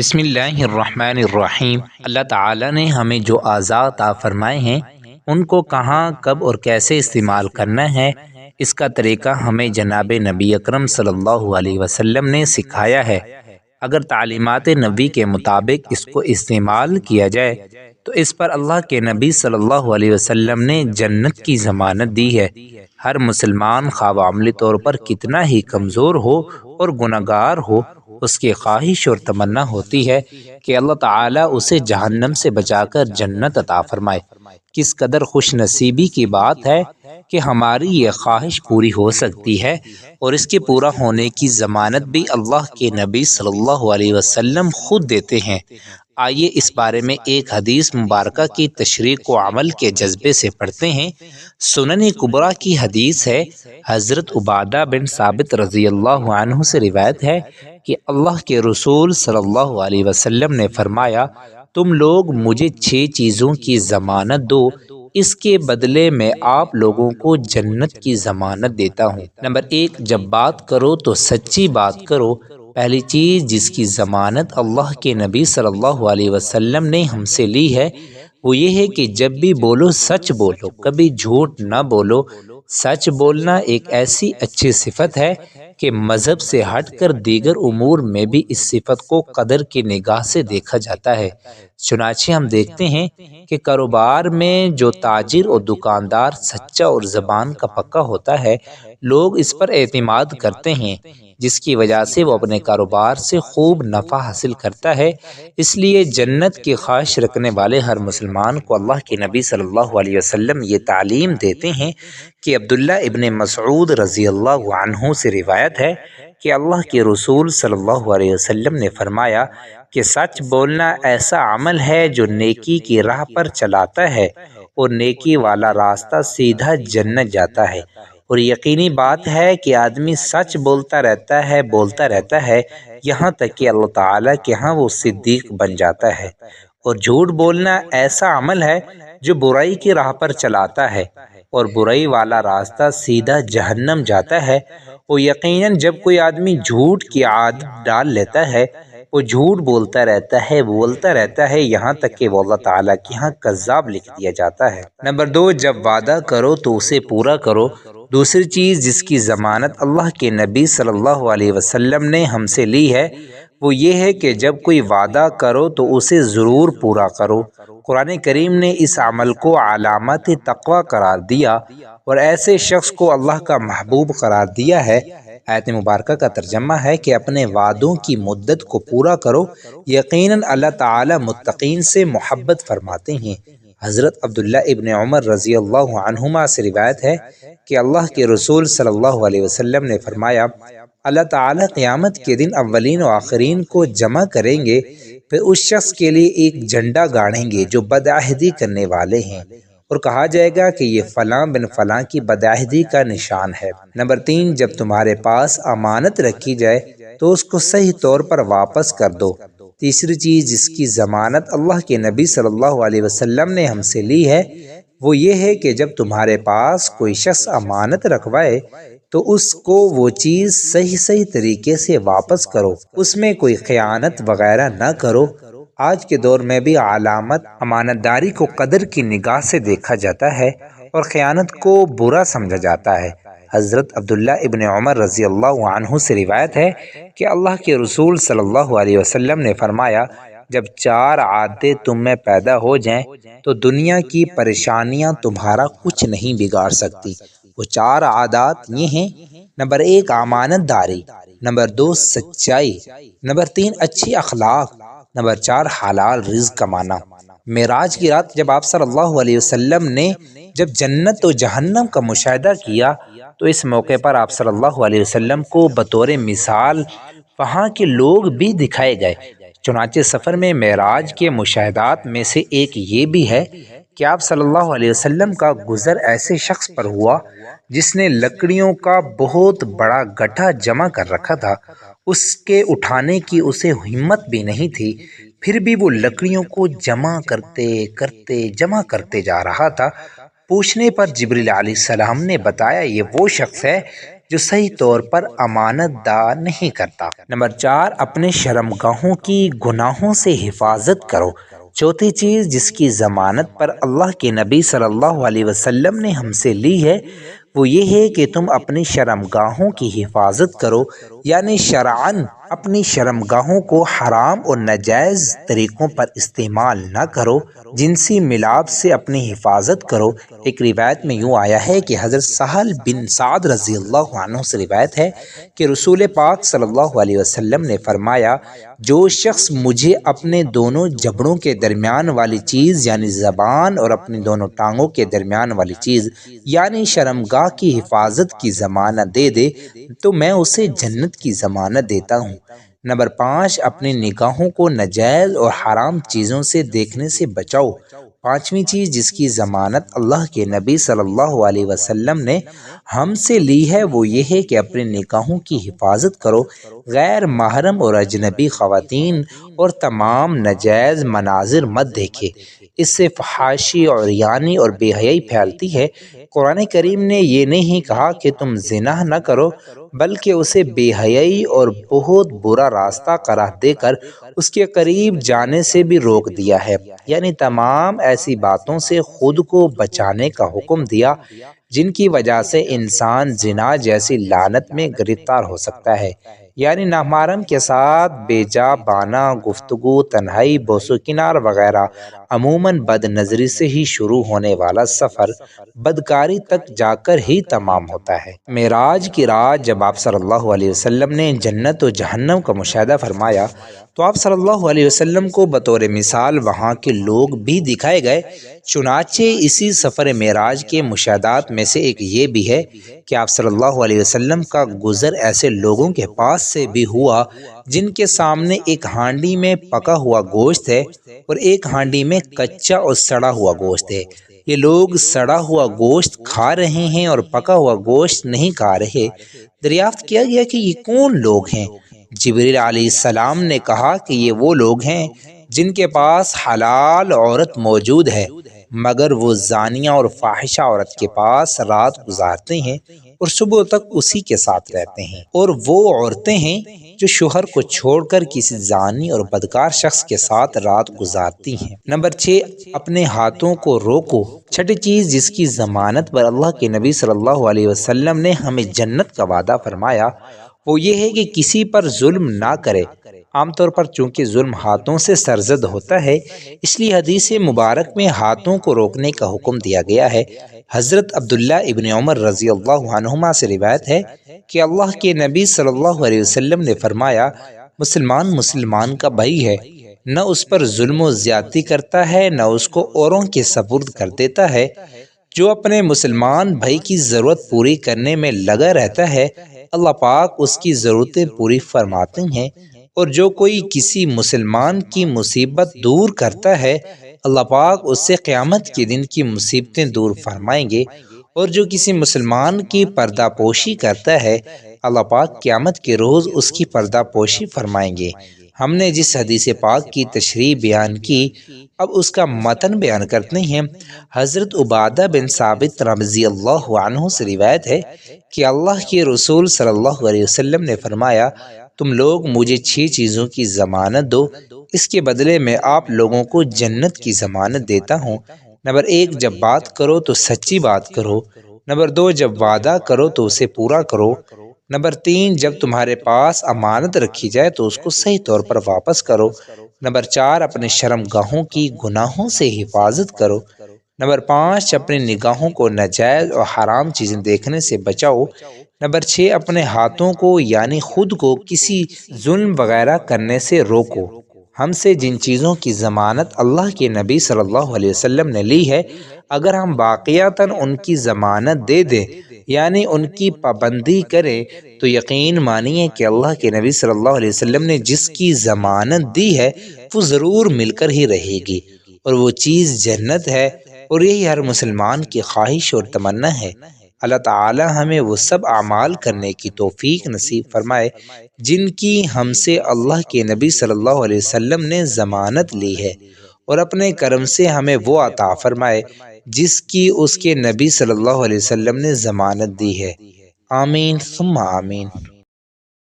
بسم اللہ الرحمن الرحیم۔ اللہ تعالیٰ نے ہمیں جو اعضاء عطا فرمائے ہیں ان کو کہاں، کب اور کیسے استعمال کرنا ہے، اس کا طریقہ ہمیں جناب نبی اکرم صلی اللہ علیہ وسلم نے سکھایا ہے۔ اگر تعلیمات نبی کے مطابق اس کو استعمال کیا جائے تو اس پر اللہ کے نبی صلی اللہ علیہ وسلم نے جنت کی ضمانت دی ہے۔ ہر مسلمان خواہ عملی طور پر کتنا ہی کمزور ہو اور گناہگار ہو، اس کی خواہش اور تمنا ہوتی ہے کہ اللہ تعالیٰ اسے جہنم سے بچا کر جنت عطا فرمائے۔ کس قدر خوش نصیبی کی بات ہے کہ ہماری یہ خواہش پوری ہو سکتی ہے، اور اس کے پورا ہونے کی ضمانت بھی اللہ کے نبی صلی اللہ علیہ وسلم خود دیتے ہیں۔ آئیے اس بارے میں ایک حدیث مبارکہ کی تشریح کو عمل کے جذبے سے پڑھتے ہیں۔ سنن کبریٰ کی حدیث ہے، حضرت عبادہ بن ثابت رضی اللہ عنہ سے روایت ہے کہ اللہ کے رسول صلی اللہ علیہ وسلم نے فرمایا، تم لوگ مجھے 6 چیزوں کی ضمانت دو، اس کے بدلے میں آپ لوگوں کو جنت کی ضمانت دیتا ہوں۔ نمبر 1، جب بات کرو تو سچی بات کرو۔ پہلی چیز جس کی ضمانت اللہ کے نبی صلی اللہ علیہ وسلم نے ہم سے لی ہے وہ یہ ہے کہ جب بھی بولو سچ بولو، کبھی جھوٹ نہ بولو۔ سچ بولنا ایک ایسی اچھی صفت ہے کہ مذہب سے ہٹ کر دیگر امور میں بھی اس صفت کو قدر کی نگاہ سے دیکھا جاتا ہے۔ چنانچہ ہم دیکھتے ہیں کہ کاروبار میں جو تاجر اور دکاندار سچا اور زبان کا پکا ہوتا ہے، لوگ اس پر اعتماد کرتے ہیں، جس کی وجہ سے وہ اپنے کاروبار سے خوب نفع حاصل کرتا ہے۔ اس لیے جنت کی خواہش رکھنے والے ہر مسلمان کو اللہ کے نبی صلی اللہ علیہ وسلم یہ تعلیم دیتے ہیں کہ عبداللہ ابن مسعود رضی اللہ عنہ سے روایت ہے کہ اللہ کے رسول صلی اللہ علیہ وسلم نے فرمایا کہ سچ بولنا ایسا عمل ہے جو نیکی کی راہ پر چلاتا ہے، اور نیکی والا راستہ سیدھا جنت جاتا ہے۔ اور یقینی بات ہے کہ آدمی سچ بولتا رہتا ہے یہاں تک کہ اللہ تعالیٰ کے ہاں وہ صدیق بن جاتا ہے۔ اور جھوٹ بولنا ایسا عمل ہے جو برائی کی راہ پر چلاتا ہے، اور برائی والا راستہ سیدھا جہنم جاتا ہے۔ اور یقیناً جب کوئی آدمی جھوٹ کی عادت ڈال لیتا ہے، وہ جھوٹ بولتا رہتا ہے یہاں تک کہ وہ اللہ تعالیٰ کے ہاں کذاب لکھ دیا جاتا ہے۔ نمبر 2، جب وعدہ کرو تو اسے پورا کرو۔ دوسری چیز جس کی ضمانت اللہ کے نبی صلی اللہ علیہ وسلم نے ہم سے لی ہے وہ یہ ہے کہ جب کوئی وعدہ کرو تو اسے ضرور پورا کرو۔ قرآن کریم نے اس عمل کو علامت تقوی قرار دیا اور ایسے شخص کو اللہ کا محبوب قرار دیا ہے۔ آیت مبارکہ کا ترجمہ ہے کہ اپنے وعدوں کی مدت کو پورا کرو، یقیناً اللہ تعالی متقین سے محبت فرماتے ہیں۔ حضرت عبداللہ ابن عمر رضی اللہ عنہما سے روایت ہے کہ اللہ کے رسول صلی اللہ علیہ وسلم نے فرمایا، اللہ تعالیٰ قیامت کے دن اولین و آخرین کو جمع کریں گے، پھر اس شخص کے لیے ایک جھنڈا گاڑیں گے جو بدعہدی کرنے والے ہیں، اور کہا جائے گا کہ یہ فلاں بن فلاں کی بدعہدی کا نشان ہے۔ نمبر 3، جب تمہارے پاس امانت رکھی جائے تو اس کو صحیح طور پر واپس کر دو۔ تیسری چیز جس کی ضمانت اللہ کے نبی صلی اللہ علیہ وسلم نے ہم سے لی ہے وہ یہ ہے کہ جب تمہارے پاس کوئی شخص امانت رکھوائے تو اس کو وہ چیز صحیح طریقے سے واپس کرو، اس میں کوئی خیانت وغیرہ نہ کرو۔ آج کے دور میں بھی علامت امانت داری کو قدر کی نگاہ سے دیکھا جاتا ہے اور خیانت کو برا سمجھا جاتا ہے۔ حضرت عبداللہ ابن عمر رضی اللہ عنہ سے روایت ہے کہ اللہ کے رسول صلی اللہ علیہ وسلم نے فرمایا، جب 4 عادتیں تم میں پیدا ہو جائیں تو دنیا کی پریشانیاں تمہارا کچھ نہیں بگاڑ سکتی۔ وہ 4 عادات یہ ہیں، نمبر 1 امانت داری، نمبر 2 سچائی، نمبر 3 اچھی اخلاق، نمبر 4 حلال رزق کمانا۔ معراج کی رات جب آپ صلی اللہ علیہ وسلم نے جب جنت و جہنم کا مشاہدہ کیا تو اس موقع پر آپ صلی اللہ علیہ وسلم کو بطور مثال وہاں کے لوگ بھی دکھائے گئے۔ چنانچہ سفر میں معراج کے مشاہدات میں سے ایک یہ بھی ہے کہ آپ صلی اللہ علیہ وسلم کا گزر ایسے شخص پر ہوا جس نے لکڑیوں کا بہت بڑا گٹھا جمع کر رکھا تھا، اس کے اٹھانے کی اسے ہمت بھی نہیں تھی، پھر بھی وہ لکڑیوں کو جمع کرتے جا رہا تھا۔ پوچھنے پر جبریل علیہ السلام نے بتایا، یہ وہ شخص ہے جو صحیح طور پر امانت دار نہیں کرتا۔ نمبر 4، اپنے شرمگاہوں کی گناہوں سے حفاظت کرو۔ چوتھی چیز جس کی ضمانت پر اللہ کے نبی صلی اللہ علیہ وسلم نے ہم سے لی ہے وہ یہ ہے کہ تم اپنی شرمگاہوں کی حفاظت کرو، یعنی شرعاً اپنی شرمگاہوں کو حرام اور ناجائز طریقوں پر استعمال نہ کرو، جنسی ملاپ سے اپنی حفاظت کرو۔ ایک روایت میں یوں آیا ہے کہ حضرت سہل بن سعد رضی اللہ عنہ سے روایت ہے کہ رسول پاک صلی اللہ علیہ وسلم نے فرمایا، جو شخص مجھے اپنے دونوں جبڑوں کے درمیان والی چیز یعنی زبان اور اپنی دونوں ٹانگوں کے درمیان والی چیز یعنی شرمگاہ کی حفاظت کی ضمانت دے دے تو میں اسے جنت کی ضمانت دیتا ہوں۔ نمبر 5، اپنی نگاہوں کو ناجائز اور حرام چیزوں سے دیکھنے سے بچاؤ۔ پانچویں چیز جس کی ضمانت اللہ کے نبی صلی اللہ علیہ وسلم نے ہم سے لی ہے وہ یہ ہے کہ اپنی نگاہوں کی حفاظت کرو، غیر محرم اور اجنبی خواتین اور تمام ناجائز مناظر مت دیکھے، اس سے فحاشی اور عریانی اور بے حیائی پھیلتی ہے۔ قرآن کریم نے یہ نہیں کہا کہ تم زنا نہ کرو، بلکہ اسے بے حیائی اور بہت برا راستہ قرار دے کر اس کے قریب جانے سے بھی روک دیا ہے، یعنی تمام ایسی باتوں سے خود کو بچانے کا حکم دیا جن کی وجہ سے انسان زنا جیسی لعنت میں گرفتار ہو سکتا ہے، یعنی نامحرم کے ساتھ بے جا بانا گفتگو، تنہائی، بوس و کنار وغیرہ۔ عموماً بد نظری سے ہی شروع ہونے والا سفر بدکاری تک جا کر ہی تمام ہوتا ہے۔ معراج کی رات جب آپ صلی اللہ علیہ وسلم نے جنت و جہنم کا مشاہدہ فرمایا تو آپ صلی اللہ علیہ وسلم کو بطور مثال وہاں کے لوگ بھی دکھائے گئے۔ چنانچہ اسی سفر معراج کے مشاہدات میں سے ایک یہ بھی ہے کہ آپ صلی اللہ علیہ وسلم کا گزر ایسے لوگوں کے پاس سے بھی ہوا جن کے سامنے ایک ہانڈی میں پکا ہوا گوشت ہے اور ایک ہانڈی میں کچا اور سڑا ہوا گوشت ہے۔ یہ لوگ سڑا ہوا گوشت کھا رہے ہیں اور پکا ہوا گوشت نہیں کھا رہے۔ دریافت کیا گیا کہ یہ کون لوگ ہیں؟ جبریل علیہ السلام نے کہا کہ یہ وہ لوگ ہیں جن کے پاس حلال عورت موجود ہے، مگر وہ زانیہ اور فاحشہ عورت کے پاس رات گزارتے ہیں اور صبح تک اسی کے ساتھ رہتے ہیں، اور وہ عورتیں ہیں جو شوہر کو چھوڑ کر کسی زانی اور بدکار شخص کے ساتھ رات گزارتی ہیں۔ نمبر 6، اپنے ہاتھوں کو روکو۔ چھٹی چیز جس کی ضمانت پر اللہ کے نبی صلی اللہ علیہ وسلم نے ہمیں جنت کا وعدہ فرمایا وہ یہ ہے کہ کسی پر ظلم نہ کرے۔ عام طور پر چونکہ ظلم ہاتھوں سے سرزد ہوتا ہے اس لیے حدیث مبارک میں ہاتھوں کو روکنے کا حکم دیا گیا ہے۔ حضرت عبداللہ ابن عمر رضی اللہ عنہما سے روایت ہے کہ اللہ کے نبی صلی اللہ علیہ وسلم نے فرمایا، مسلمان مسلمان کا بھائی ہے، نہ اس پر ظلم و زیادتی کرتا ہے نہ اس کو اوروں کے سپرد کر دیتا ہے۔ جو اپنے مسلمان بھائی کی ضرورت پوری کرنے میں لگا رہتا ہے اللہ پاک اس کی ضرورتیں پوری فرماتے ہیں، اور جو کوئی کسی مسلمان کی مصیبت دور کرتا ہے اللہ پاک اس سے قیامت کے دن کی مصیبتیں دور فرمائیں گے، اور جو کسی مسلمان کی پردہ پوشی کرتا ہے اللہ پاک قیامت کے روز اس کی پردہ پوشی فرمائیں گے۔ ہم نے جس حدیث پاک کی تشریح بیان کی اب اس کا متن بیان کرتے ہیں۔ حضرت عبادہ بن ثابت رضی اللہ عنہ سے روایت ہے کہ اللہ کے رسول صلی اللہ علیہ وسلم نے فرمایا، تم لوگ مجھے 6 چیزوں کی ضمانت دو، اس کے بدلے میں آپ لوگوں کو جنت کی ضمانت دیتا ہوں۔ نمبر 1، جب بات کرو تو سچی بات کرو۔ نمبر 2، جب وعدہ کرو تو اسے پورا کرو۔ نمبر 3، جب تمہارے پاس امانت رکھی جائے تو اس کو صحیح طور پر واپس کرو۔ نمبر 4، اپنے شرمگاہوں کی گناہوں سے حفاظت کرو۔ نمبر 5، اپنی نگاہوں کو ناجائز اور حرام چیزیں دیکھنے سے بچاؤ۔ نمبر 6، اپنے ہاتھوں کو یعنی خود کو کسی ظلم وغیرہ کرنے سے روکو۔ ہم سے جن چیزوں کی ضمانت اللہ کے نبی صلی اللہ علیہ وسلم نے لی ہے اگر ہم واقعتاً ان کی ضمانت دے دیں یعنی ان کی پابندی کریں تو یقین مانیے کہ اللہ کے نبی صلی اللہ علیہ وسلم نے جس کی ضمانت دی ہے وہ ضرور مل کر ہی رہے گی، اور وہ چیز جنت ہے، اور یہی ہر مسلمان کی خواہش اور تمنا ہے۔ اللہ تعالی ہمیں وہ سب اعمال کرنے کی توفیق نصیب فرمائے جن کی ہم سے اللہ کے نبی صلی اللہ علیہ وسلم نے ضمانت لی ہے، اور اپنے کرم سے ہمیں وہ عطا فرمائے جس کی اس کے نبی صلی اللہ علیہ وسلم نے ضمانت دی ہے۔ آمین ثم آمین۔